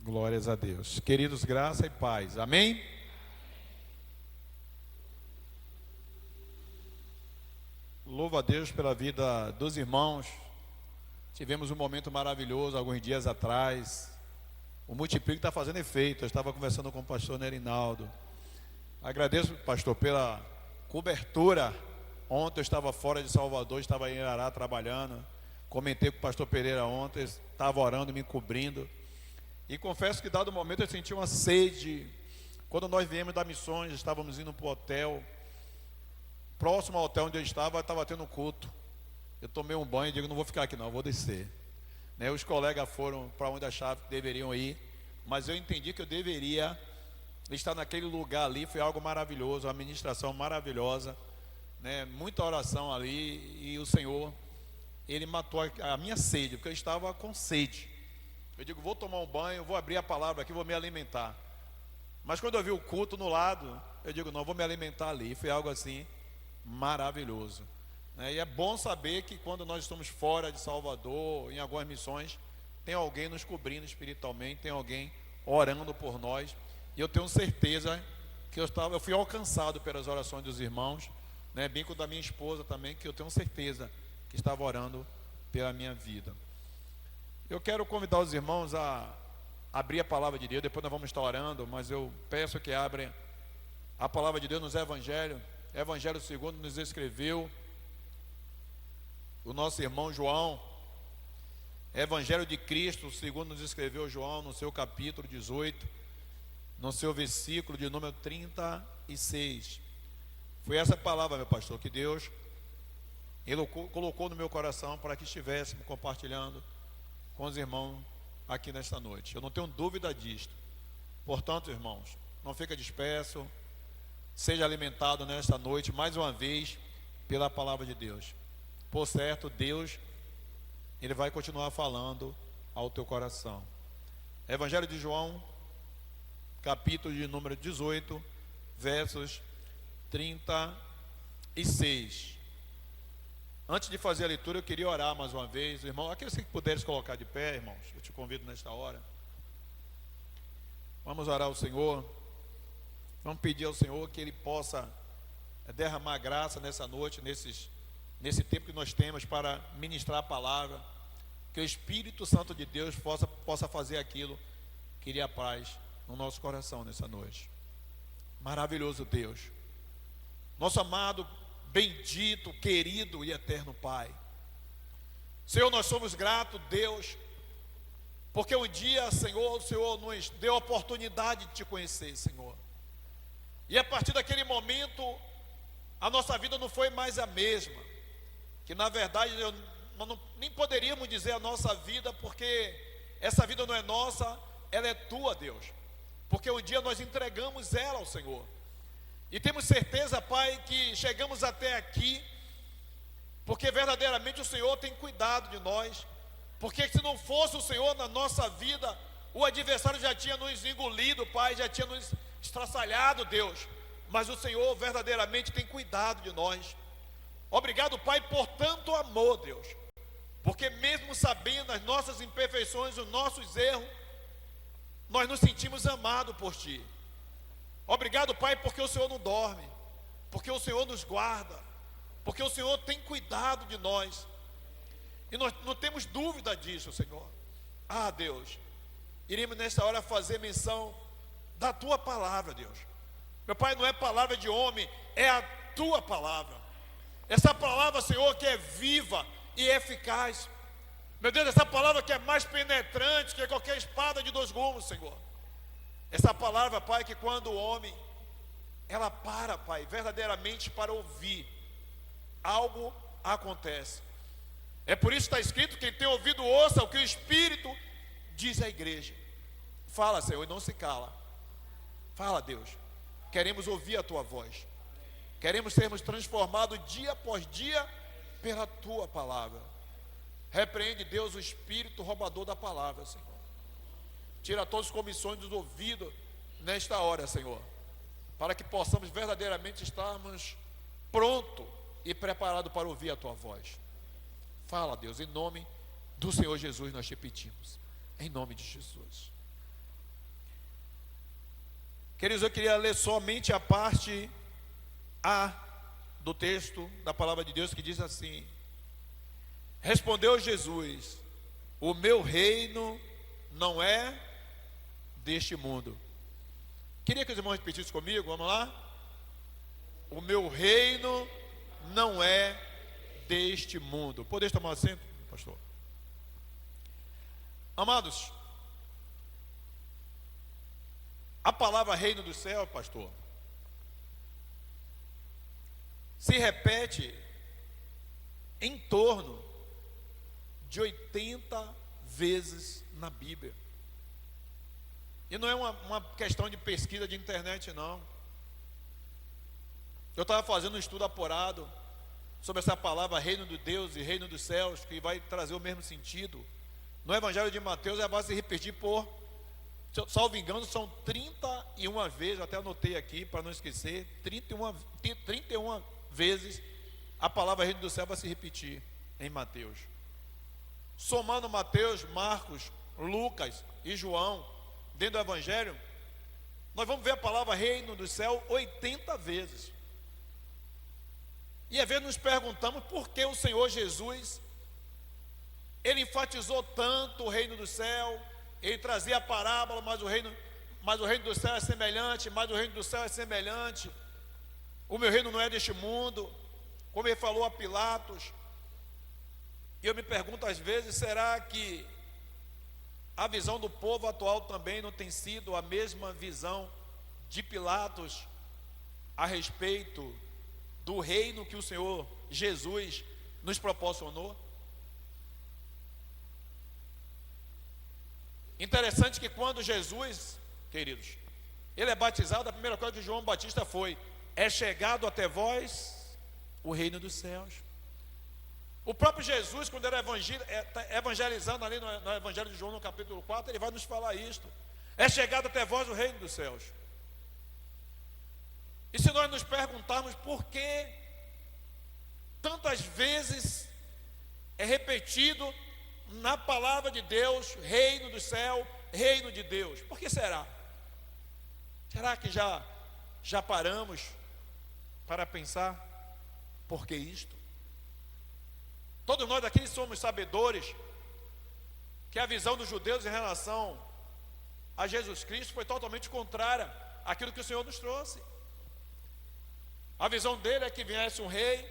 Glórias a Deus. Queridos, graça e paz. Amém? Louvo a Deus pela vida dos irmãos. Tivemos um momento maravilhoso alguns dias atrás. O multiplico está fazendo efeito. Eu estava conversando com o pastor Nerinaldo. Agradeço, pastor, pela cobertura. Ontem eu estava fora de Salvador, estava em Irará trabalhando. Comentei com o pastor Pereira ontem, estava orando, me cobrindo. E confesso que dado momento eu senti uma sede. Quando nós viemos da missões, estávamos indo para o hotel. Próximo ao hotel onde eu estava tendo culto. Eu tomei um banho e digo, não vou ficar aqui não, vou descer. Os colegas foram para onde achavam que deveriam ir. Mas eu entendi que eu deveria estar naquele lugar ali. Foi algo maravilhoso, uma ministração maravilhosa, muita oração ali. E o Senhor, Ele matou a minha sede, porque eu estava com sede. Eu digo, vou tomar um banho, vou abrir a palavra aqui, vou me alimentar. Mas quando eu vi o culto no lado, eu digo, não, vou me alimentar ali. Foi algo assim maravilhoso. E é bom saber que quando nós estamos fora de Salvador, em algumas missões, tem alguém nos cobrindo espiritualmente, tem alguém orando por nós. E eu tenho certeza que eu fui alcançado pelas orações dos irmãos, bem como da minha esposa também, que eu tenho certeza que estava orando pela minha vida. Eu quero convidar os irmãos a abrir a palavra de Deus. Depois nós vamos estar orando, mas eu peço que abram a palavra de Deus nos Evangelhos. Evangelho segundo nos escreveu o nosso irmão João. Evangelho de Cristo segundo nos escreveu João, no seu capítulo 18, no seu versículo de número 36. Foi essa palavra, meu pastor, que Deus Ele colocou no meu coração para que estivéssemos compartilhando com os irmãos aqui nesta noite. Eu não tenho dúvida disto. Portanto, irmãos, não fica disperso. Seja alimentado nesta noite, mais uma vez, pela palavra de Deus. Por certo, Deus, Ele vai continuar falando ao teu coração. Evangelho de João, capítulo de número 18, versos 36. Antes de fazer a leitura, eu queria orar mais uma vez. Irmão, aqueles que puderem se colocar de pé, irmãos, eu te convido nesta hora. Vamos orar ao Senhor. Vamos pedir ao Senhor que Ele possa derramar graça nessa noite, nesse tempo que nós temos para ministrar a palavra. Que o Espírito Santo de Deus possa fazer aquilo que Ele apraz no nosso coração nessa noite. Maravilhoso Deus, nosso amado, bendito, querido e eterno Pai. Senhor, nós somos gratos, Deus, porque um dia, Senhor, o Senhor nos deu a oportunidade de Te conhecer, Senhor. E a partir daquele momento, a nossa vida não foi mais a mesma. Que na verdade, nós nem poderíamos dizer a nossa vida, porque essa vida não é nossa, ela é Tua, Deus. Porque um dia nós entregamos ela ao Senhor. E temos certeza, Pai, que chegamos até aqui porque verdadeiramente o Senhor tem cuidado de nós. Porque se não fosse o Senhor na nossa vida, o adversário já tinha nos engolido, Pai, já tinha nos estraçalhado, Deus. Mas o Senhor verdadeiramente tem cuidado de nós. Obrigado, Pai, por tanto amor, Deus. Porque mesmo sabendo as nossas imperfeições, os nossos erros, nós nos sentimos amados por Ti. Obrigado, Pai, porque o Senhor não dorme, porque o Senhor nos guarda, porque o Senhor tem cuidado de nós. E nós não temos dúvida disso, Senhor. Ah, Deus, iremos nesta hora fazer menção da Tua palavra, Deus. Meu Pai, não é palavra de homem, é a Tua palavra. Essa palavra, Senhor, que é viva e eficaz. Meu Deus, essa palavra que é mais penetrante que qualquer espada de 2 gumes, Senhor. Essa palavra, Pai, que quando o homem, ela para, Pai, verdadeiramente para ouvir, algo acontece. É por isso que está escrito, quem tem ouvido ouça o que o Espírito diz à igreja. Fala, Senhor, e não se cala. Fala, Deus, queremos ouvir a Tua voz. Queremos sermos transformados dia após dia pela Tua palavra. Repreende, Deus, o espírito roubador da palavra, Senhor. Tira todas as comissões dos ouvidos nesta hora, Senhor, para que possamos verdadeiramente estarmos prontos e preparados para ouvir a Tua voz. Fala, Deus, em nome do Senhor Jesus nós te pedimos. Em nome de Jesus. Queridos, eu queria ler somente a parte A do texto da palavra de Deus, que diz assim: respondeu Jesus: o meu reino não é deste mundo. Queria que os irmãos repetissem comigo, vamos lá? O meu reino não é deste mundo. Podeis tomar assento, pastor? Amados, a palavra reino do céu, pastor, se repete em torno de 80 vezes na Bíblia. E não é uma questão de pesquisa de internet, não. Eu estava fazendo um estudo apurado sobre essa palavra reino de Deus e reino dos céus, que vai trazer o mesmo sentido. No Evangelho de Mateus, ela vai se repetir por, salvo engano, são 31 vezes, até anotei aqui para não esquecer, 31 vezes a palavra reino do céu vai se repetir em Mateus. Somando Mateus, Marcos, Lucas e João, dentro do Evangelho, nós vamos ver a palavra reino do céu 80 vezes. E às vezes nos perguntamos por que o Senhor Jesus, ele enfatizou tanto o reino do céu, ele trazia a parábola, mas o reino do céu é semelhante, mas o reino do céu é semelhante. O meu reino não é deste mundo, como ele falou a Pilatos. E eu me pergunto às vezes, será que a visão do povo atual também não tem sido a mesma visão de Pilatos a respeito do reino que o Senhor Jesus nos proporcionou? Interessante que quando Jesus, queridos, ele é batizado, a primeira coisa que João Batista foi: é chegado até vós o reino dos céus. O próprio Jesus, quando era evangelizando ali no Evangelho de João, no capítulo 4, ele vai nos falar isto: é chegado até vós o reino dos céus. E se nós nos perguntarmos por que tantas vezes é repetido na palavra de Deus, reino do céu, reino de Deus, por que será? Será que já paramos para pensar por que isto? Todos nós aqui somos sabedores que a visão dos judeus em relação a Jesus Cristo foi totalmente contrária àquilo que o Senhor nos trouxe. A visão dele é que viesse um rei,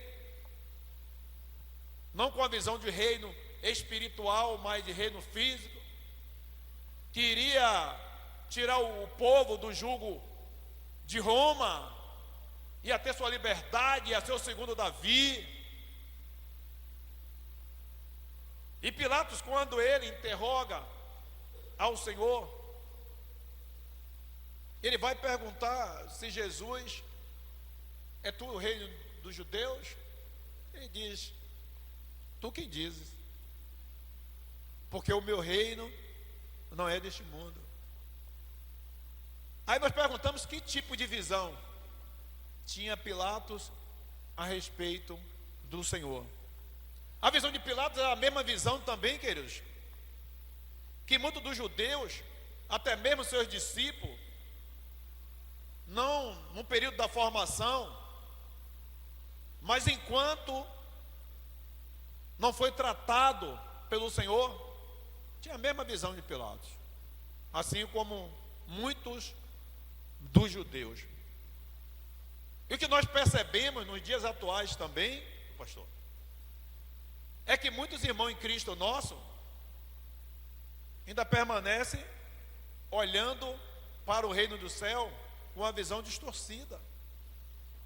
não com a visão de reino espiritual, mas de reino físico, que iria tirar o povo do jugo de Roma, ia ter sua liberdade, ia ser o segundo Davi. E Pilatos, quando ele interroga ao Senhor, ele vai perguntar se Jesus é tu o reino dos judeus? Ele diz: tu quem dizes, porque o meu reino não é deste mundo. Aí nós perguntamos que tipo de visão tinha Pilatos a respeito do Senhor. A visão de Pilatos era a mesma visão também, queridos, que muitos dos judeus, até mesmo seus discípulos, não no período da formação, mas enquanto não foi tratado pelo Senhor, tinha a mesma visão de Pilatos, assim como muitos dos judeus. E o que nós percebemos nos dias atuais também, pastor, é que muitos irmãos em Cristo nosso ainda permanecem olhando para o reino do céu com uma visão distorcida.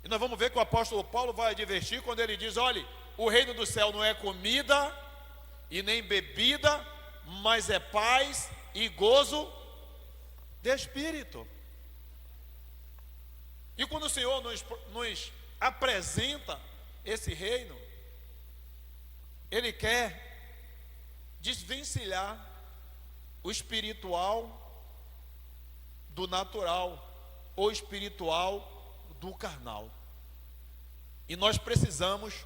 E nós vamos ver que o apóstolo Paulo vai advertir quando ele diz: olhe, o reino do céu não é comida e nem bebida, mas é paz e gozo de espírito. E quando o Senhor nos apresenta esse reino, Ele quer desvencilhar o espiritual do natural, ou espiritual do carnal. E nós precisamos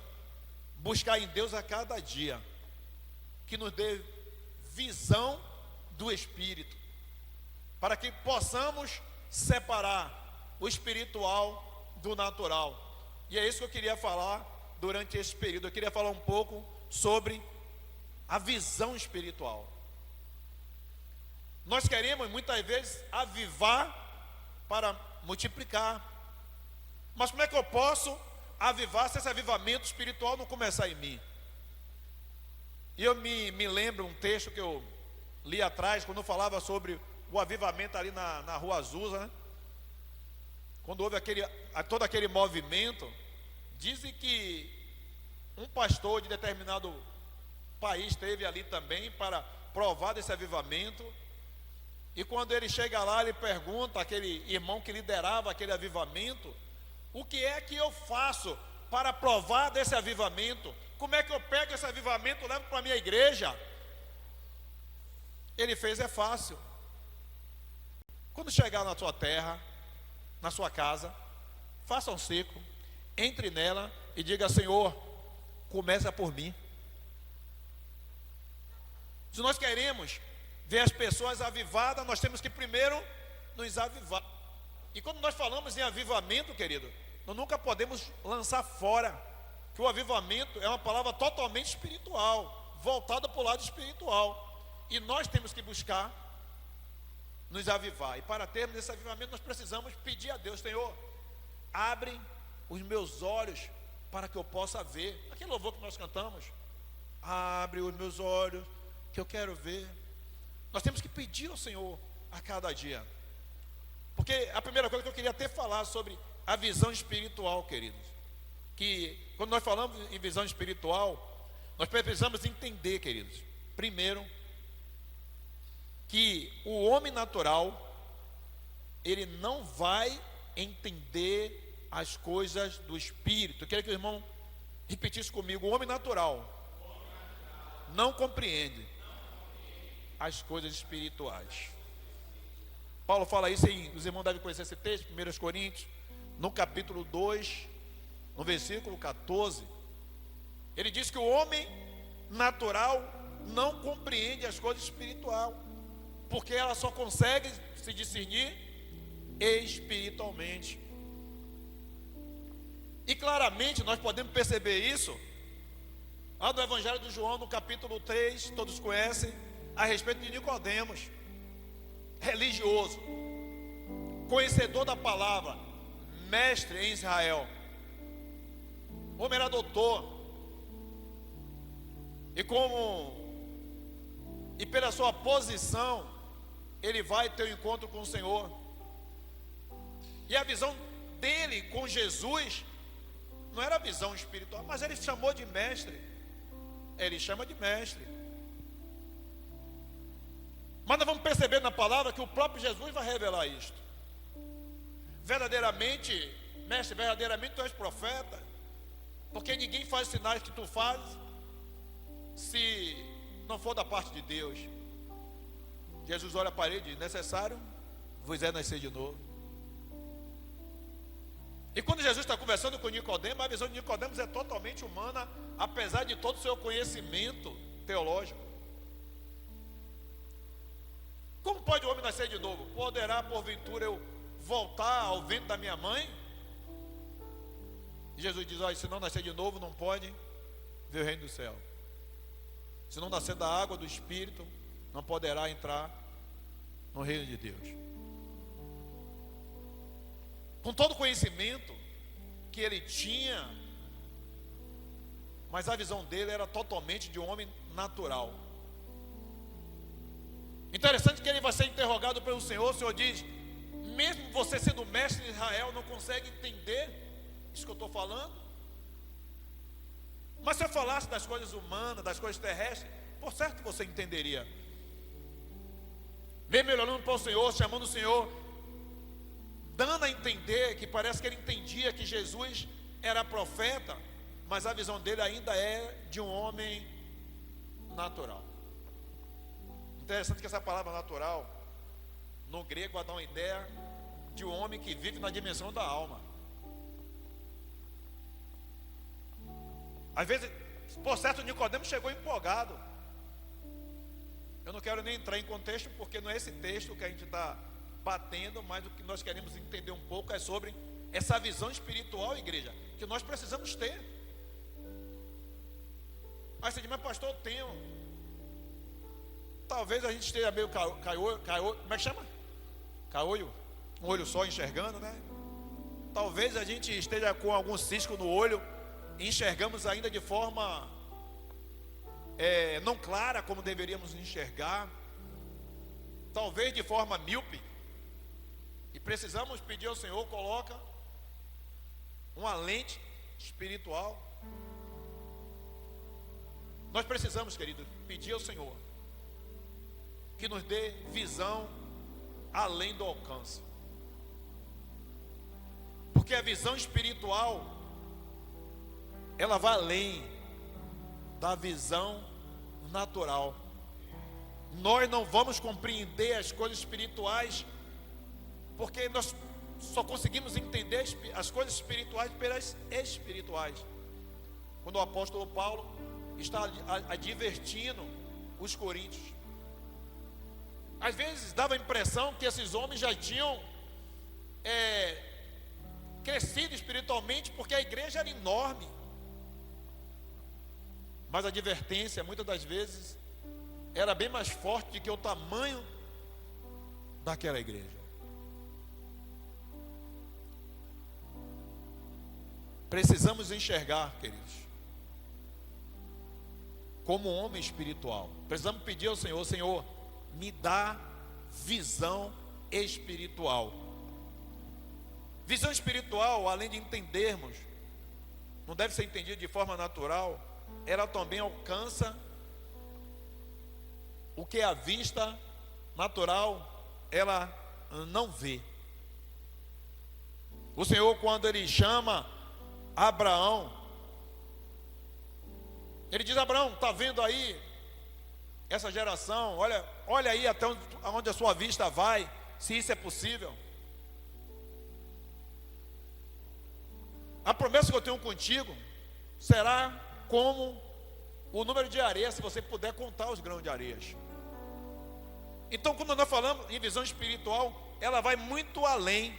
buscar em Deus a cada dia que nos dê visão do Espírito, para que possamos separar o espiritual do natural. E é isso que eu queria falar durante esse período. Eu queria falar um pouco sobre a visão espiritual. Nós queremos muitas vezes avivar para multiplicar. Mas como é que eu posso avivar se esse avivamento espiritual não começar em mim? E eu me lembro um texto que eu li atrás, quando eu falava sobre o avivamento ali na Rua Azusa, né? Quando houve todo aquele movimento, dizem que um pastor de determinado país esteve ali também para provar desse avivamento. E quando ele chega lá, ele pergunta àquele irmão que liderava aquele avivamento: o que é que eu faço para provar desse avivamento? Como é que eu pego esse avivamento e levo para a minha igreja? Ele fez: é fácil. Quando chegar na sua terra, na sua casa, faça um ciclo, entre nela e diga: Senhor, começa por mim. Se nós queremos ver as pessoas avivadas, nós temos que primeiro nos avivar. E quando nós falamos em avivamento, querido, nós nunca podemos lançar fora que o avivamento é uma palavra totalmente espiritual, voltada para o lado espiritual. E nós temos que buscar nos avivar. E para termos esse avivamento, nós precisamos pedir a Deus: Senhor, abre os meus olhos para que eu possa ver. Aquele louvor que nós cantamos: abre os meus olhos que eu quero ver. Nós temos que pedir ao Senhor a cada dia. Porque a primeira coisa que eu queria até falar sobre a visão espiritual, queridos, que quando nós falamos em visão espiritual, nós precisamos entender, queridos, primeiro, que o homem natural, ele não vai entender as coisas do Espírito. Eu queria que o irmão repetisse comigo: o homem natural não compreende as coisas espirituais. Paulo fala isso os irmãos devem conhecer esse texto, 1 Coríntios, no capítulo 2, no versículo 14. Ele diz que o homem natural não compreende as coisas espirituais, porque ela só consegue se discernir espiritualmente. E claramente nós podemos perceber isso lá no Evangelho de João, no capítulo 3, todos conhecem, a respeito de Nicodemos, religioso, conhecedor da palavra, mestre em Israel. O homem era doutor, e pela sua posição, ele vai ter um encontro com o Senhor. E a visão dele com Jesus não era visão espiritual, mas ele chamou de mestre. Ele chama de mestre. Mas nós vamos perceber na palavra que o próprio Jesus vai revelar isto. Verdadeiramente, mestre, verdadeiramente tu és profeta, porque ninguém faz os sinais que tu fazes se não for da parte de Deus. Jesus olha para ele e diz: necessário vos é nascer de novo. E quando Jesus está conversando com Nicodemos, a visão de Nicodemos é totalmente humana, apesar de todo o seu conhecimento teológico. Como pode o homem nascer de novo? Poderá porventura eu voltar ao ventre da minha mãe? E Jesus diz: olha, se não nascer de novo, não pode ver o reino do céu. Se não nascer da água do Espírito, não poderá entrar no reino de Deus. Com todo o conhecimento que ele tinha, mas a visão dele era totalmente de um homem natural. Interessante que ele vai ser interrogado pelo Senhor. O Senhor diz: mesmo você sendo mestre de Israel, não consegue entender isso que eu estou falando? Mas se eu falasse das coisas humanas, das coisas terrestres, por certo você entenderia. Vem melhorando para o Senhor, chamando o Senhor, dando a entender que parece que ele entendia que Jesus era profeta, mas a visão dele ainda é de um homem natural. Interessante que essa palavra natural, no grego, vai dar uma ideia de um homem que vive na dimensão da alma. Às vezes, por certo, Nicodemos chegou empolgado. Eu não quero nem entrar em contexto, porque não é esse texto que a gente está batendo, mas o que nós queremos entender um pouco é sobre essa visão espiritual, igreja, que nós precisamos ter. Aí você diz, mas pastor, eu tenho. Talvez a gente esteja meio caolho, como é que chama? Caolho, um olho só enxergando, né? Talvez a gente esteja com algum cisco no olho e enxergamos ainda de forma não clara como deveríamos enxergar. Talvez de forma míope. E precisamos pedir ao Senhor, coloca uma lente espiritual. Nós precisamos, querido, pedir ao Senhor que nos dê visão além do alcance. Porque a visão espiritual, ela vai além da visão natural. Nós não vamos compreender as coisas espirituais, porque nós só conseguimos entender as coisas espirituais pelas espirituais. Quando o apóstolo Paulo está advertindo os coríntios, às vezes dava a impressão que esses homens já tinham crescido espiritualmente, porque a igreja era enorme. Mas a advertência, muitas das vezes, era bem mais forte do que o tamanho daquela igreja. Precisamos enxergar, queridos, como homem espiritual. Precisamos pedir ao Senhor, Senhor, me dá visão espiritual. Visão espiritual, além de entendermos, não deve ser entendida de forma natural, ela também alcança o que a vista natural ela não vê. O Senhor, quando Ele chama Abraão, Ele diz: Abraão, está vendo aí essa geração? Olha aí até onde a sua vista vai, se isso é possível. A promessa que eu tenho contigo será como o número de areias, se você puder contar os grãos de areias. Então, quando nós falamos em visão espiritual, ela vai muito além.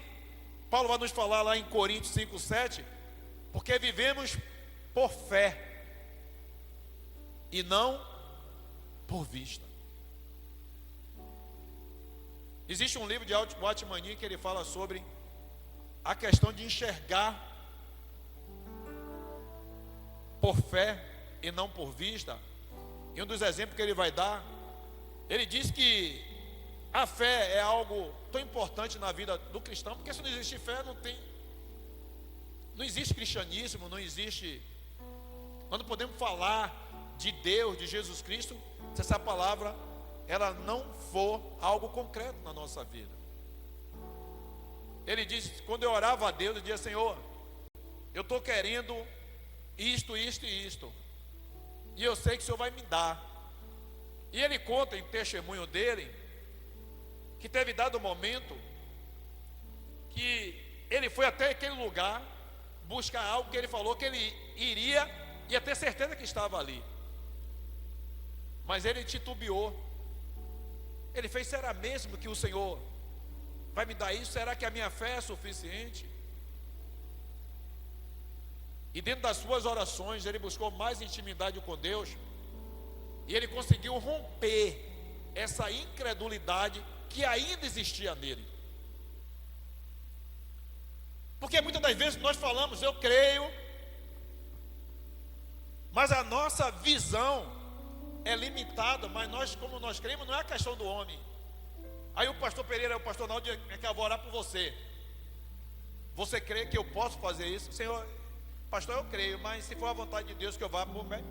Paulo vai nos falar lá em Coríntios 5:7, porque vivemos por fé e não por vista. Existe um livro de Watchman que ele fala sobre a questão de enxergar por fé e não por vista. E um dos exemplos que ele vai dar, ele diz que a fé é algo tão importante na vida do cristão, porque se não existe fé, não existe cristianismo, nós não podemos falar de Deus, de Jesus Cristo, se essa palavra ela não for algo concreto na nossa vida. Ele diz, quando eu orava a Deus, eu dizia: Senhor, eu estou querendo isto, isto e isto, e eu sei que o Senhor vai me dar. E ele conta em testemunho dele que teve dado um momento que ele foi até aquele lugar buscar algo que ele falou que ele ia ter certeza que estava ali, mas ele titubeou. Ele fez: será mesmo que o Senhor vai me dar isso? Será que a minha fé é suficiente? E dentro das suas orações, ele buscou mais intimidade com Deus, e ele conseguiu romper essa incredulidade que ainda existia nele. Porque muitas das vezes nós falamos: eu creio, mas a nossa visão é limitada. Mas nós, como nós cremos, não é a questão do homem. Aí o pastor Pereira, o pastor Naldo, é que eu vou orar por você. Você crê que eu posso fazer isso? Senhor, pastor, eu creio, mas se for a vontade de Deus que eu vá por fé.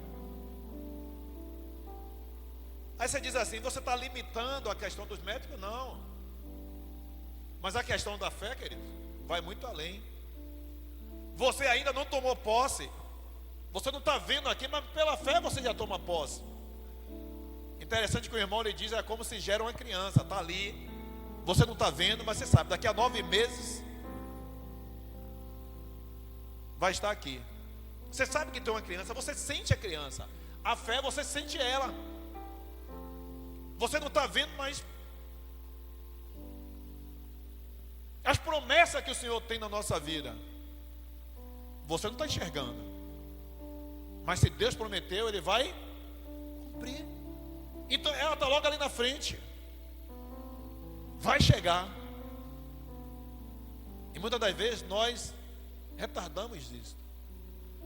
Aí você diz assim: você está limitando a questão dos médicos? Não. Mas a questão da fé, querido, vai muito além. Você ainda não tomou posse. Você não está vendo aqui, mas pela fé você já toma posse. Interessante que o irmão lhe diz: é como se gera uma criança. Está ali, você não está vendo, mas você sabe, daqui a 9 meses vai estar aqui. Você sabe que tem uma criança, você sente a criança. A fé, você sente ela. Você não está vendo, mas promessa que o Senhor tem na nossa vida, você não está enxergando. Mas se Deus prometeu, Ele vai cumprir. Então ela está logo ali na frente. Vai chegar. E muitas das vezes nós retardamos isso.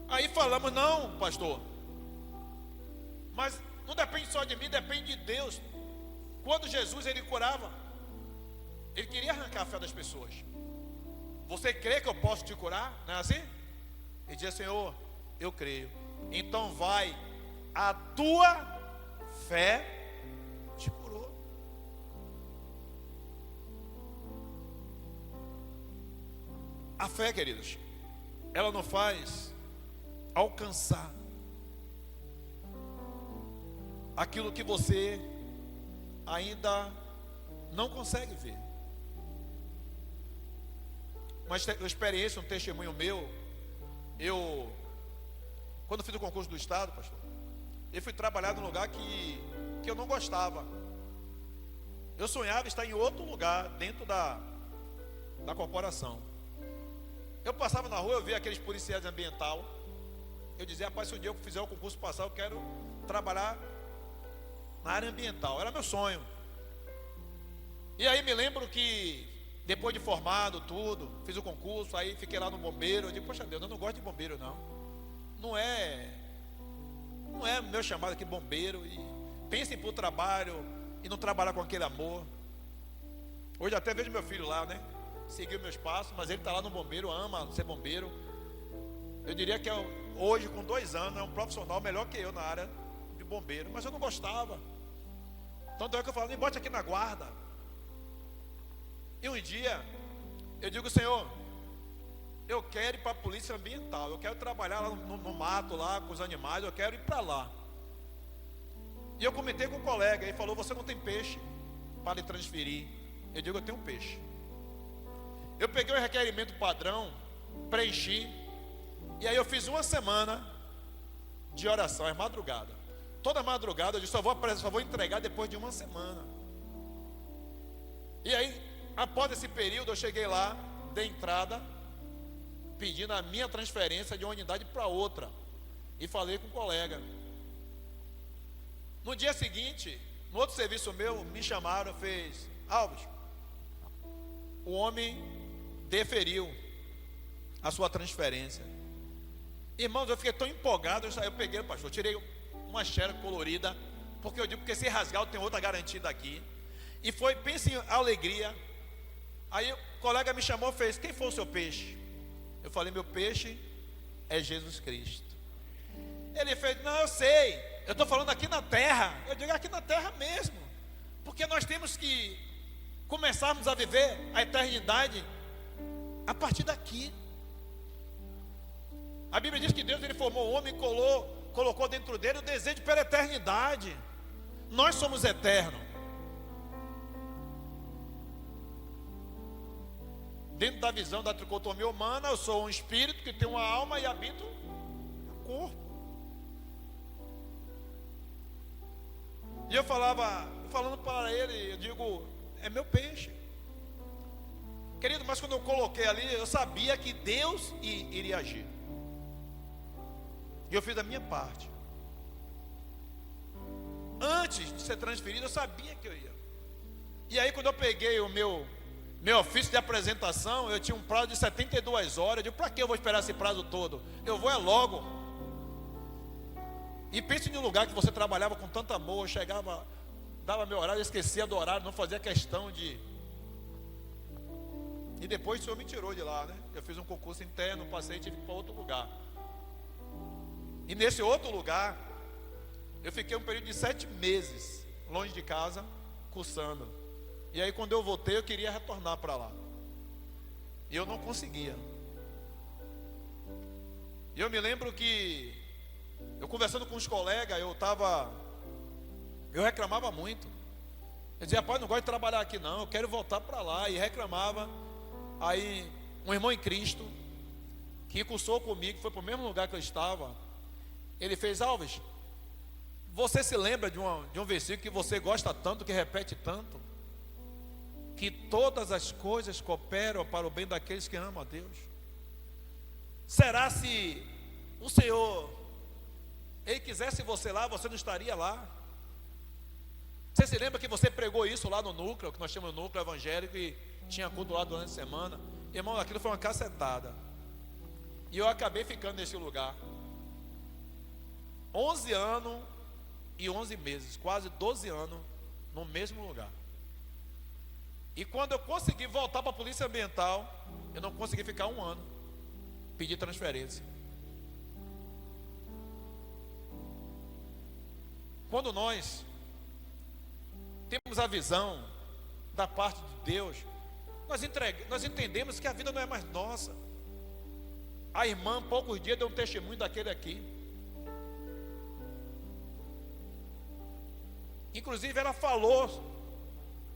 Aí falamos, não, pastor, mas não depende só de mim, depende de Deus. Quando Jesus, Ele curava, Ele queria arrancar a fé das pessoas. Você crê que eu posso te curar? Não é assim? Ele dizia, Senhor, eu creio. Então vai, a tua fé te curou. A fé, queridos, ela não faz alcançar aquilo que você ainda não consegue ver. Uma experiência, um testemunho meu, quando fiz o concurso do Estado, pastor, eu fui trabalhar num lugar que eu não gostava. Eu sonhava estar em outro lugar, dentro da corporação. Eu passava na rua, eu via aqueles policiais ambiental. Eu dizia, rapaz, se um dia eu fizer o concurso passar, eu quero trabalhar na área ambiental. Era meu sonho. E aí me lembro que, depois de formado, tudo, fiz o concurso, aí fiquei lá no bombeiro. Eu digo, poxa Deus, eu não gosto de bombeiro, não. Não é meu chamado aqui, bombeiro. E pensem para o trabalho e não trabalhar com aquele amor. Hoje até vejo meu filho lá, né? Seguiu meus passos, mas ele está lá no bombeiro, ama ser bombeiro. Eu diria que hoje, com 2 anos, é um profissional melhor que eu na área de bombeiro. Mas eu não gostava. Tanto é que eu falo, me bote aqui na guarda. E um dia, eu digo, Senhor, eu quero ir para a polícia ambiental. Eu quero trabalhar lá no mato, lá com os animais. Eu quero ir para lá. E eu comentei com um colega, ele falou, você não tem peixe para lhe transferir. Eu digo, eu tenho um peixe. Eu peguei o requerimento padrão, preenchi, e aí eu fiz 1 semana de oração, é madrugada. Toda madrugada eu disse, só vou entregar depois de 1 semana. E aí, após esse período, eu cheguei lá, dei entrada, pedindo a minha transferência de uma unidade para outra. E falei com o colega. No dia seguinte, no outro serviço meu, me chamaram, fez, Alves, o homem deferiu a sua transferência. Irmãos, eu fiquei tão empolgado, eu peguei, pastor, tirei uma xerox colorida, porque eu digo, porque se rasgar eu tenho outra garantida aqui. E foi, pense em alegria. Aí o colega me chamou, fez, quem foi o seu peixe? Eu falei, meu peixe é Jesus Cristo. Ele fez, não, eu sei, eu estou falando aqui na terra. Eu digo, aqui na terra mesmo, porque nós temos que começarmos a viver a eternidade a partir daqui. A Bíblia diz que Deus, Ele formou o homem e colocou dentro dele o desejo pela eternidade. Nós somos eternos. Dentro da visão da tricotomia humana, eu sou um espírito que tem uma alma e habito no corpo. E eu falando para ele, eu digo, é meu peixe. Querido, mas quando eu coloquei ali, eu sabia que Deus iria agir. E eu fiz a minha parte. Antes de ser transferido, eu sabia que eu ia. E aí quando eu peguei o meu ofício de apresentação, eu tinha um prazo de 72 horas. Eu digo, para que eu vou esperar esse prazo todo? Eu vou logo. E pense em um lugar que você trabalhava com tanto amor. Eu chegava, dava meu horário, esquecia do horário, não fazia questão de... E depois o Senhor me tirou de lá, né? Eu fiz um concurso interno, passei e tive que ir para outro lugar. E nesse outro lugar, eu fiquei um período de 7 meses, longe de casa, cursando. E aí quando eu voltei, eu queria retornar para lá. E eu não conseguia. E eu me lembro que, eu conversando com os colegas, eu reclamava muito. Eu dizia, rapaz, não gosto de trabalhar aqui não, eu quero voltar para lá. E reclamava. Aí um irmão em Cristo, que cursou comigo, foi para o mesmo lugar que eu estava, ele fez, Alves, você se lembra de um versículo que você gosta tanto, que repete tanto? que todas as coisas cooperam para o bem daqueles que amam a Deus? Será se o Senhor, Ele quisesse você lá, você não estaria lá? Você se lembra que você pregou isso lá no núcleo, que nós chamamos de núcleo evangélico, e tinha culto lá durante a semana? Irmão, aquilo foi uma cacetada. E eu acabei ficando nesse lugar 11 anos e 11 meses, quase 12 anos no mesmo lugar. E quando eu consegui voltar para a polícia ambiental, eu não consegui ficar um ano. Pedi transferência. Quando nós temos a visão da parte de Deus, nós entendemos que a vida não é mais nossa. A irmã, poucos dias, deu um testemunho daquele aqui. Inclusive, ela falou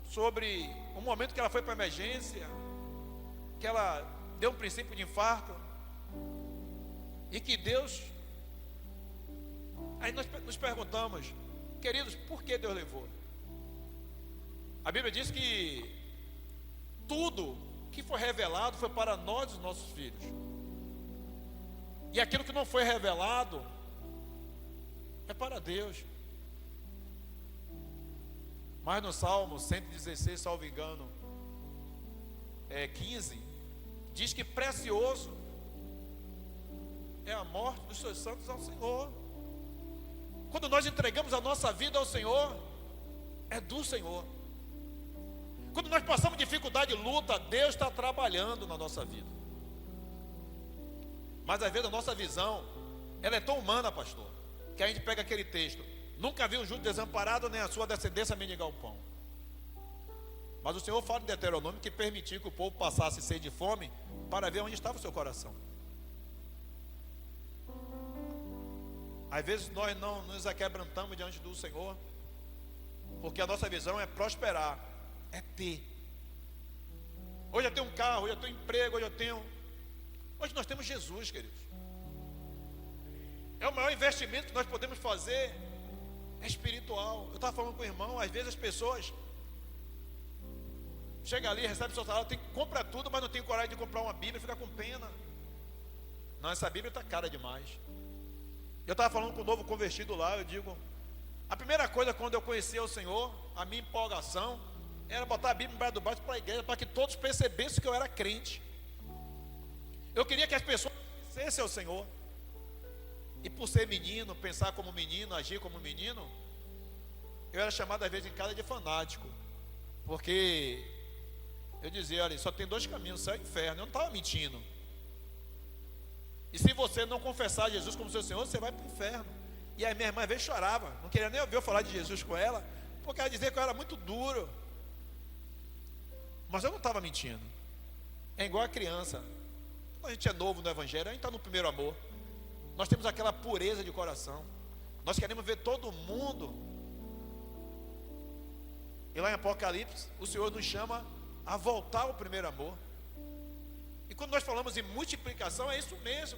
sobre um momento que ela foi para a emergência, que ela deu um princípio de infarto, e que Deus... Aí nós nos perguntamos, queridos, por que Deus levou? A Bíblia diz que tudo que foi revelado foi para nós e os nossos filhos. E aquilo que não foi revelado é para Deus. Mas no Salmo 116, salvo engano, 15, diz que precioso é a morte dos seus santos ao Senhor. Quando nós entregamos a nossa vida ao Senhor, é do Senhor. Quando nós passamos dificuldade e luta, Deus está trabalhando na nossa vida. Mas às vezes a nossa visão, ela é tão humana, pastor, que a gente pega aquele texto: nunca viu o justo desamparado, nem a sua descendência mendigar o pão. Mas o Senhor fala em Deuteronômio que permitiu que o povo passasse sede e fome para ver onde estava o seu coração. Às vezes nós não nos aquebrantamos diante do Senhor, porque a nossa visão é prosperar, é ter. Hoje eu tenho um carro, hoje eu tenho emprego, hoje nós temos Jesus, queridos. É o maior investimento que nós podemos fazer, é espiritual. Eu estava falando com o irmão, às vezes as pessoas chegam ali, recebem seu salário, compra tudo, mas não tem coragem de comprar uma Bíblia, fica com pena. Não, essa Bíblia está cara demais. Eu estava falando com o novo convertido lá, eu digo, a primeira coisa quando eu conheci o Senhor, a minha empolgação, era botar a Bíblia embaixo do braço para a igreja, para que todos percebessem que eu era crente. Eu queria que as pessoas conhecessem o Senhor. E por ser menino, pensar como menino, agir como menino, eu era chamado às vezes em casa de fanático. Porque eu dizia, olha, só tem dois caminhos, céu e inferno. Eu não estava mentindo. E se você não confessar Jesus como seu Senhor, você vai para o inferno. E aí minha irmã às vezes chorava, não queria nem ouvir eu falar de Jesus com ela, porque ela dizia que eu era muito duro. Mas eu não estava mentindo. É igual a criança. Quando a gente é novo no Evangelho, a gente está no primeiro amor. Nós temos aquela pureza de coração. Nós queremos ver todo mundo. E lá em Apocalipse, o Senhor nos chama a voltar ao primeiro amor. E quando nós falamos em multiplicação, é isso mesmo.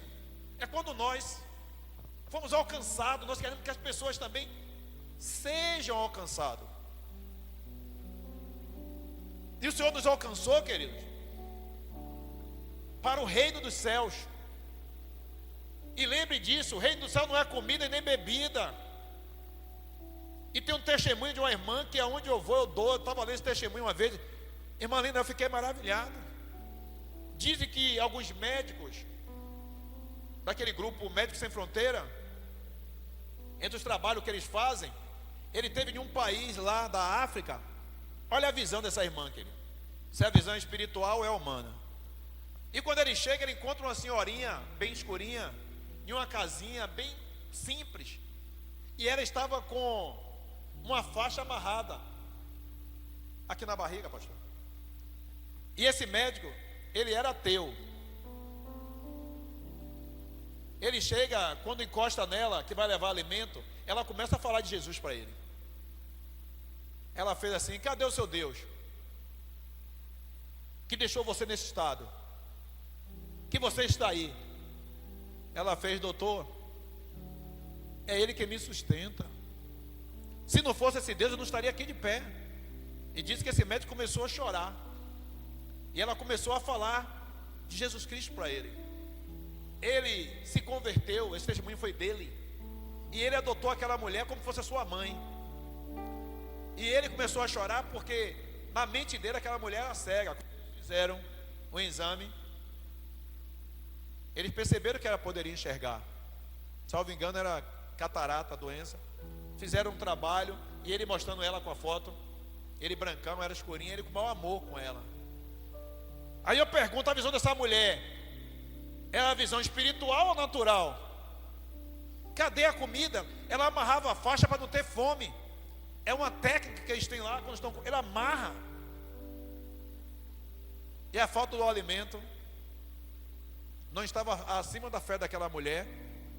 É quando nós fomos alcançados, nós queremos que as pessoas também sejam alcançadas. E o Senhor nos alcançou, queridos, para o reino dos céus. E lembre disso, o reino do céu não é comida e nem bebida. E tem um testemunho de uma irmã que aonde eu vou eu dou. Eu estava lendo esse testemunho uma vez. Irmã linda, eu fiquei maravilhado. Dizem que alguns médicos daquele grupo Médicos Sem Fronteira, entre os trabalhos que eles fazem, ele teve em um país lá da África. Olha a visão dessa irmã, querido. Se a visão é espiritual ou é humana. E quando ele chega, ele encontra uma senhorinha bem escurinha, em uma casinha bem simples. E ela estava com uma faixa amarrada aqui na barriga, pastor. E esse médico, ele era ateu. Ele chega, quando encosta nela, que vai levar alimento, ela começa a falar de Jesus para ele. Ela fez assim: cadê o seu Deus? Que deixou você nesse estado? Que você está aí? Ela fez: doutor, é Ele que me sustenta. Se não fosse esse Deus, eu não estaria aqui de pé. E diz que esse médico começou a chorar. E ela começou a falar de Jesus Cristo para ele. Ele se converteu, esse testemunho foi dele. E ele adotou aquela mulher como se fosse a sua mãe. E ele começou a chorar porque na mente dele aquela mulher era cega. Quando eles fizeram um exame, eles perceberam que ela poderia enxergar. Salvo engano, era catarata a doença. Fizeram um trabalho e ele mostrando ela com a foto. Ele brancão, era escurinho, ele com o maior amor com ela. Aí eu pergunto, a visão dessa mulher é a visão espiritual ou natural? Cadê a comida? Ela amarrava a faixa para não ter fome. É uma técnica que eles têm lá quando estão. Ele amarra. E a falta do alimento não estava acima da fé daquela mulher,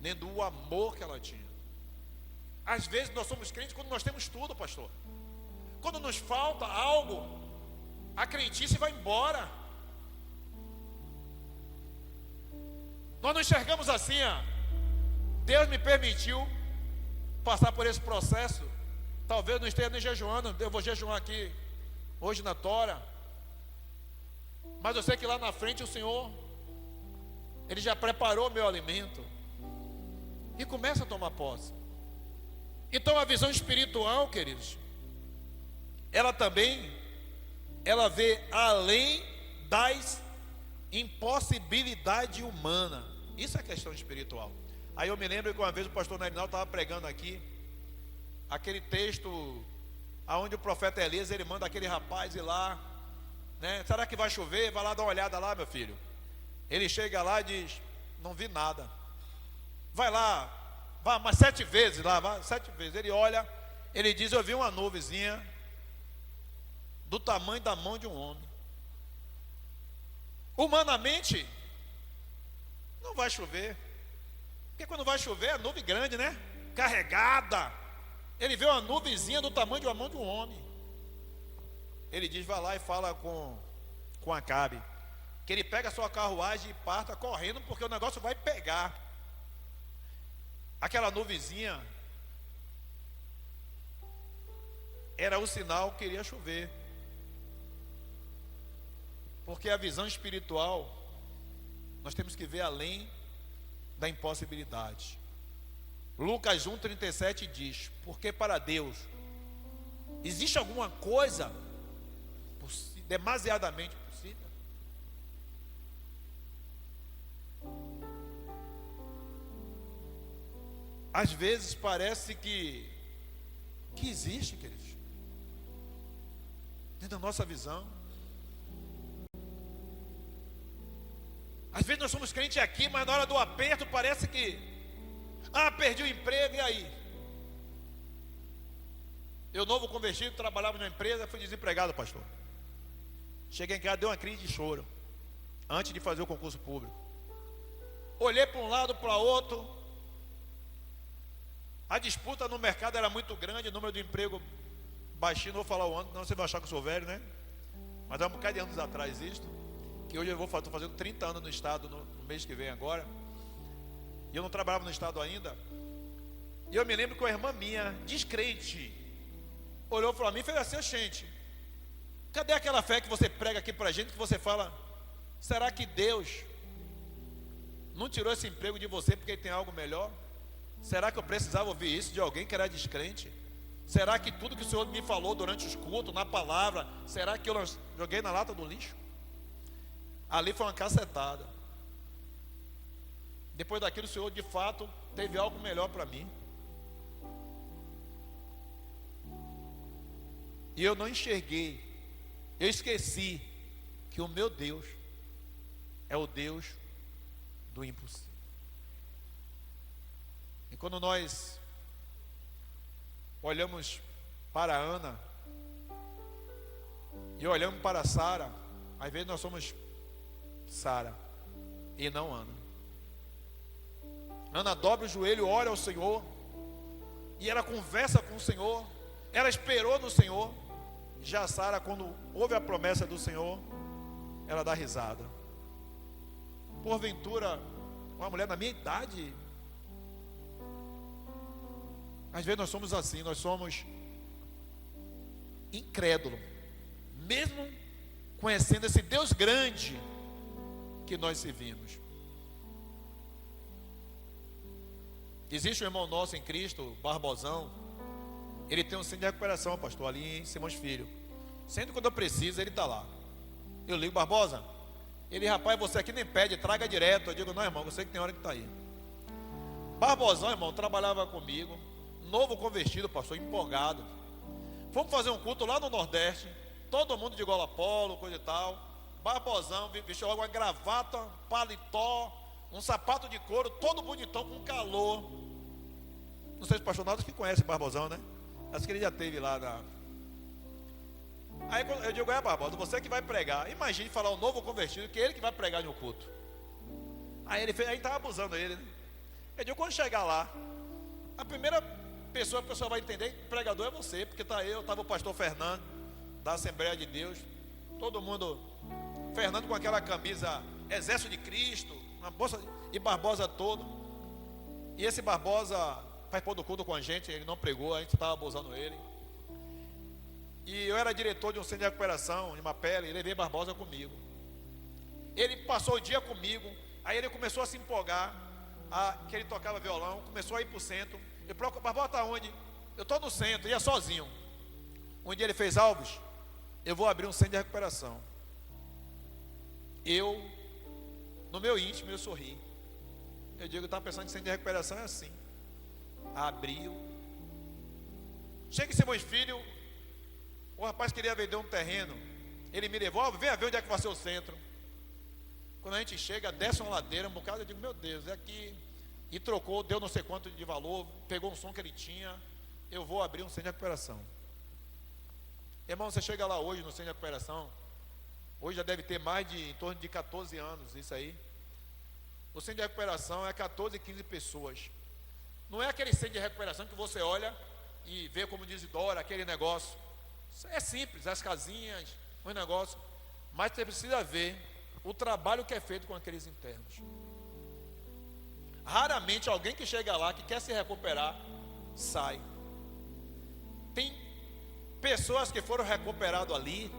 nem do amor que ela tinha. Às vezes nós somos crentes quando nós temos tudo, pastor. Quando nos falta algo, a crentice vai embora. Nós não enxergamos assim, Deus me permitiu passar por esse processo. Talvez não esteja nem jejuando. Eu vou jejuar aqui hoje na Tora. Mas eu sei que lá na frente o Senhor, Ele já preparou meu alimento. E começa a tomar posse. Então a visão espiritual, queridos, ela também, ela vê além das impossibilidades humanas. Isso é questão espiritual. Aí eu me lembro que uma vez o pastor Narinal estava pregando aqui, aquele texto aonde o profeta Elias, ele manda aquele rapaz ir lá, né? Será que vai chover? Vai lá dar uma olhada lá, meu filho. Ele chega lá e diz, não vi nada. Vai lá, vai mais 7 vezes lá, vai 7 vezes. Ele olha, ele diz, eu vi uma nuvenzinha do tamanho da mão de um homem. Humanamente não vai chover, porque quando vai chover é nuvem grande, né? Carregada. Ele vê uma nuvenzinha do tamanho de uma mão de um homem. Ele diz, vai lá e fala com Acabe, que ele pega a sua carruagem e parta correndo, porque o negócio vai pegar. Aquela nuvenzinha era o sinal que iria chover. Porque a visão espiritual, nós temos que ver além da impossibilidade. Lucas 1,37 diz, porque para Deus existe alguma coisa demasiadamente possível? Às vezes parece que existe, queridos, dentro da nossa visão. Às vezes nós somos crentes aqui, mas na hora do aperto parece que perdi o emprego, e aí? Eu, novo convertido, trabalhava numa empresa, fui desempregado, pastor. Cheguei em casa, deu uma crise de choro, antes de fazer o concurso público. Olhei para um lado, para o outro. A disputa no mercado era muito grande, o número de emprego baixinho, não vou falar o ano, não você vai achar que eu sou velho, né? Mas há um bocado de anos atrás isto. Que hoje eu estou fazendo 30 anos no estado no mês que vem agora. E eu não trabalhava no estado ainda. E eu me lembro que uma irmã minha, descrente, olhou para mim e fez assim, gente, cadê aquela fé que você prega aqui para a gente, que você fala, será que Deus não tirou esse emprego de você porque Ele tem algo melhor? Será que eu precisava ouvir isso de alguém que era descrente? Será que tudo que o Senhor me falou durante os cultos, na palavra, será que eu joguei na lata do lixo? Ali foi uma cacetada. Depois daquilo o Senhor de fato teve algo melhor para mim. E eu não enxerguei. Eu esqueci que o meu Deus é o Deus do impossível. E quando nós olhamos para Ana e olhamos para Sara, às vezes nós somos Sara e não Ana. Ana dobra o joelho, ora ao Senhor, e ela conversa com o Senhor, ela esperou no Senhor. Já Sara, quando ouve a promessa do Senhor, ela dá risada. Porventura, uma mulher da minha idade, às vezes nós somos assim, nós somos incrédulos mesmo conhecendo esse Deus grande que nós servimos. Existe um irmão nosso em Cristo, Barbosão. Ele tem um centro de recuperação, pastor, ali em Simões Filho. Sempre quando eu preciso, ele está lá. Eu ligo: Barbosa. Ele: rapaz, você aqui nem pede, traga direto. Eu digo: não, irmão, você que tem hora que está aí. Barbosão, irmão, trabalhava comigo, novo convertido, pastor, empolgado. Fomos fazer um culto lá no Nordeste, todo mundo de gola polo, coisa e tal. Barbosão vestiu logo uma gravata, paletó, um sapato de couro, todo bonitão, com calor. Não sei se o pastor Naldo que conhece Barbosão, né? Acho que ele já esteve lá na... Aí eu digo: Barbosa, você que vai pregar. Imagine falar um novo convertido, que é ele que vai pregar no culto. Aí ele fez, aí estava abusando ele, né? Eu digo: quando chegar lá, a primeira pessoa que o pessoal vai entender que pregador é você, porque estava o pastor Fernando, da Assembleia de Deus, todo mundo, Fernando com aquela camisa Exército de Cristo, uma bolsa, e Barbosa todo. E esse Barbosa participou do culto com a gente, ele não pregou, a gente estava abusando ele. E eu era diretor de um centro de recuperação, de uma pele, e levei Barbosa comigo. Ele passou o dia comigo, aí ele começou a se empolgar, que ele tocava violão, começou a ir para o centro. Eu procuro: Barbosa está onde? Eu estou no centro, ia sozinho. Um dia ele fez: Alves, eu vou abrir um centro de recuperação. Eu, no meu íntimo, eu sorri. Eu digo: estava pensando em centro de recuperação, é assim. Abriu. Chega em Simões Filho, o rapaz queria vender um terreno. Ele me levou: venha ver onde é que vai ser o centro. Quando a gente chega, desce uma ladeira, um bocado, eu digo: meu Deus, é aqui. E trocou, deu não sei quanto de valor, pegou um som que ele tinha. Eu vou abrir um centro de recuperação. Irmão, você chega lá hoje no centro de recuperação, hoje já deve ter mais de, em torno de 14 anos, isso aí. O centro de recuperação é 14, 15 pessoas. Não é aquele centro de recuperação que você olha e vê, como diz Dora, aquele negócio. É simples, as casinhas, um negócio. Mas você precisa ver o trabalho que é feito com aqueles internos. Raramente alguém que chega lá, que quer se recuperar, sai. Tem pessoas que foram recuperadas ali,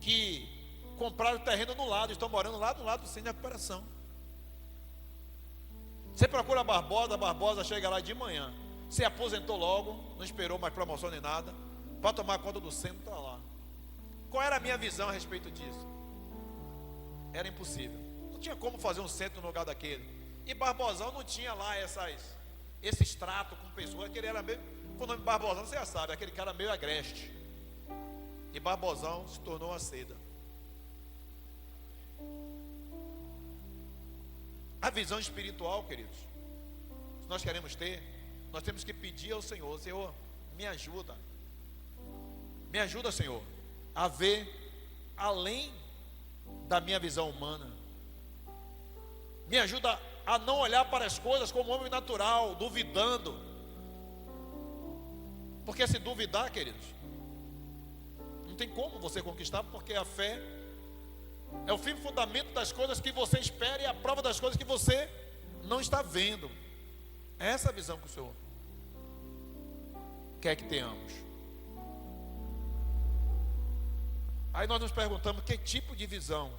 que compraram terreno no lado, estão morando lá do lado do centro de recuperação. Você procura a Barbosa chega lá de manhã, se aposentou logo, não esperou mais promoção nem nada, para tomar conta do centro, está lá. Qual era a minha visão a respeito disso? Era impossível, não tinha como fazer um centro no lugar daquele. E Barbosão não tinha lá esse extrato com pessoas, que ele era meio, com o nome Barbosão você já sabe, aquele cara meio agreste. E Barbosão se tornou uma seda. A visão espiritual, queridos, se nós queremos ter, nós temos que pedir ao Senhor: Senhor, me ajuda, Senhor, a ver além da minha visão humana. Me ajuda a não olhar para as coisas como homem natural, duvidando. Porque se duvidar, queridos, não tem como você conquistar, porque a fé é o firme fundamento das coisas que você espera e a prova das coisas que você não está vendo. É essa a visão que o Senhor quer que tenhamos. Aí nós nos perguntamos: que tipo de visão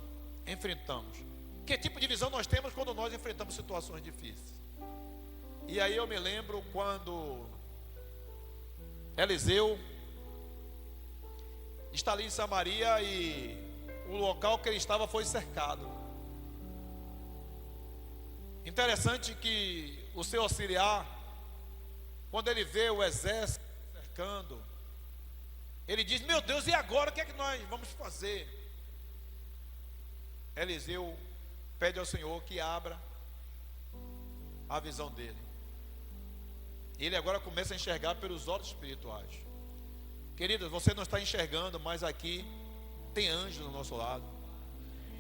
enfrentamos? Que tipo de visão nós temos quando nós enfrentamos situações difíceis? E aí eu me lembro quando Eliseu está ali em Samaria e o local que ele estava foi cercado. Interessante que o seu auxiliar, quando ele vê o exército cercando, ele diz: meu Deus, e agora o que é que nós vamos fazer? Eliseu pede ao Senhor que abra a visão dele. Ele agora começa a enxergar pelos olhos espirituais. Queridos, você não está enxergando, mas aqui tem anjos do nosso lado.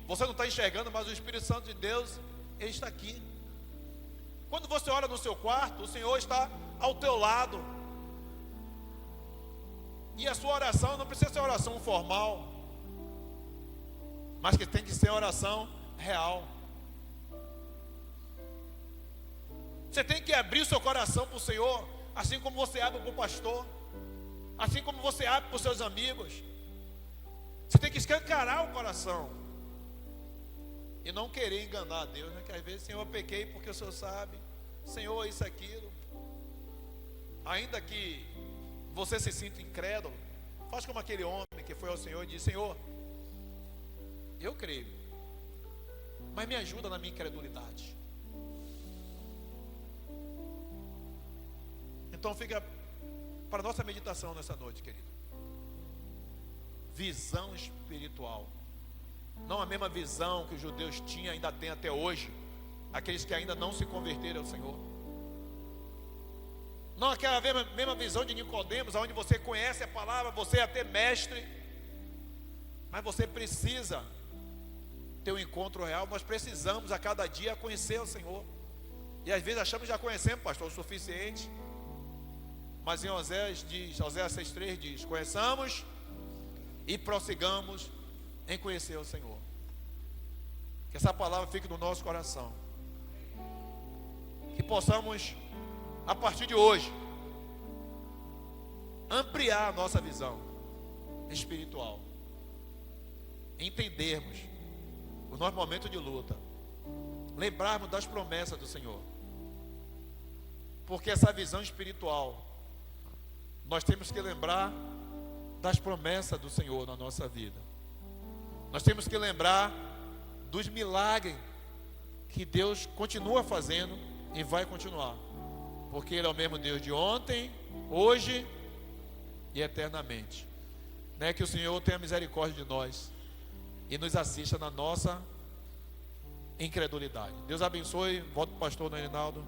Você não está enxergando, mas o Espírito Santo de Deus, ele está aqui. Quando você olha no seu quarto, o Senhor está ao teu lado. E a sua oração não precisa ser oração formal, mas que tem que ser oração real. Você tem que abrir o seu coração para o Senhor, assim como você abre para o pastor, assim como você abre para os seus amigos. escancarar o coração. E não querer enganar a Deus, né? Que às vezes, Senhor, eu pequei porque o Senhor sabe. Senhor, isso, aquilo. Ainda que você se sinta incrédulo, faz como aquele homem que foi ao Senhor e disse: Senhor, eu creio, mas me ajuda na minha incredulidade. Então fica para a nossa meditação nessa noite, querido. Visão espiritual. Não a mesma visão que os judeus tinham, ainda tem até hoje. Aqueles que ainda não se converteram ao Senhor. Não aquela mesma visão de Nicodemos, onde você conhece a palavra, você é até mestre, mas você precisa ter um encontro real. Nós precisamos a cada dia conhecer o Senhor. E às vezes achamos que já conhecemos, pastor, o suficiente. Mas em Oséias 6,3 diz: conheçamos e prossigamos em conhecer o Senhor. Que essa palavra fique no nosso coração. Que possamos, a partir de hoje, ampliar a nossa visão espiritual. Entendermos o nosso momento de luta. Lembrarmos das promessas do Senhor. Porque essa visão espiritual, nós temos que lembrar das promessas do Senhor na nossa vida. Nós temos que lembrar dos milagres que Deus continua fazendo e vai continuar. Porque Ele é o mesmo Deus de ontem, hoje e eternamente. Né? Que o Senhor tenha misericórdia de nós e nos assista na nossa incredulidade. Deus abençoe. Volto para o pastor Reinaldo.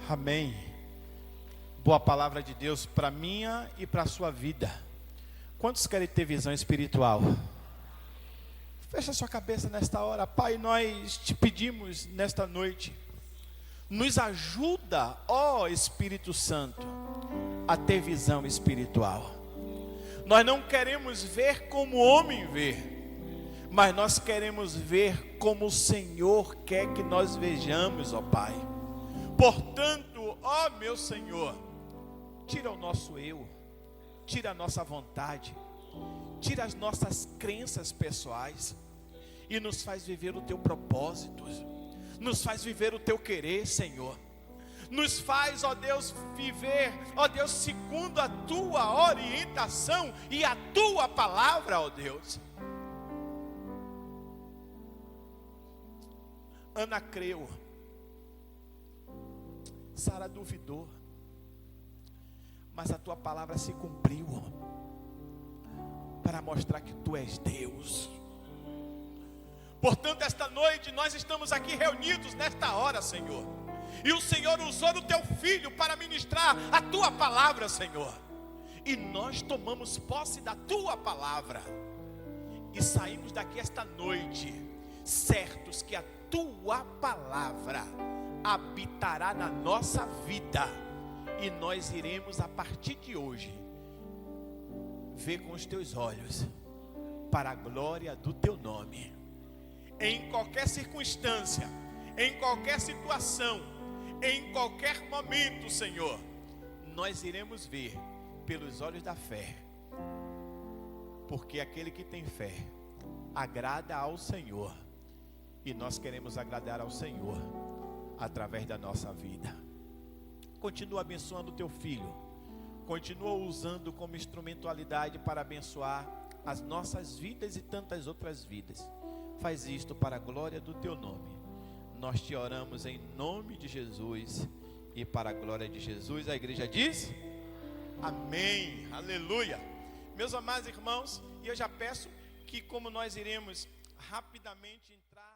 Amém. Boa palavra de Deus para minha e para a sua vida. Quantos querem ter visão espiritual? Fecha sua cabeça nesta hora. Pai, nós te pedimos nesta noite, nos ajuda, ó Espírito Santo, a ter visão espiritual. Nós não queremos ver como o homem vê, mas nós queremos ver como o Senhor quer que nós vejamos, ó Pai. Portanto, ó meu Senhor, tira o nosso eu, tira a nossa vontade, tira as nossas crenças pessoais e nos faz viver o teu propósito, nos faz viver o teu querer, Senhor. Nos faz, ó Deus, viver, ó Deus, segundo a tua orientação e a tua palavra, ó Deus. Ana creu, Sara duvidou, mas a tua palavra se cumpriu para mostrar que tu és Deus. Portanto, esta noite nós estamos aqui reunidos nesta hora, Senhor, e o Senhor usou o teu filho para ministrar a tua palavra, Senhor, e nós tomamos posse da tua palavra e saímos daqui esta noite certos que a tua palavra habitará na nossa vida, e nós iremos a partir de hoje ver com os teus olhos para a glória do teu nome. Em qualquer circunstância, em qualquer situação, em qualquer momento, Senhor, nós iremos ver pelos olhos da fé, porque aquele que tem fé agrada ao Senhor, e nós queremos agradar ao Senhor através da nossa vida. Continua abençoando o teu filho, continua usando como instrumentalidade para abençoar as nossas vidas e tantas outras vidas. Faz isto para a glória do teu nome. Nós te oramos em nome de Jesus e para a glória de Jesus. A igreja diz amém, aleluia. Meus amados irmãos, e eu já peço que, como nós iremos rapidamente entrar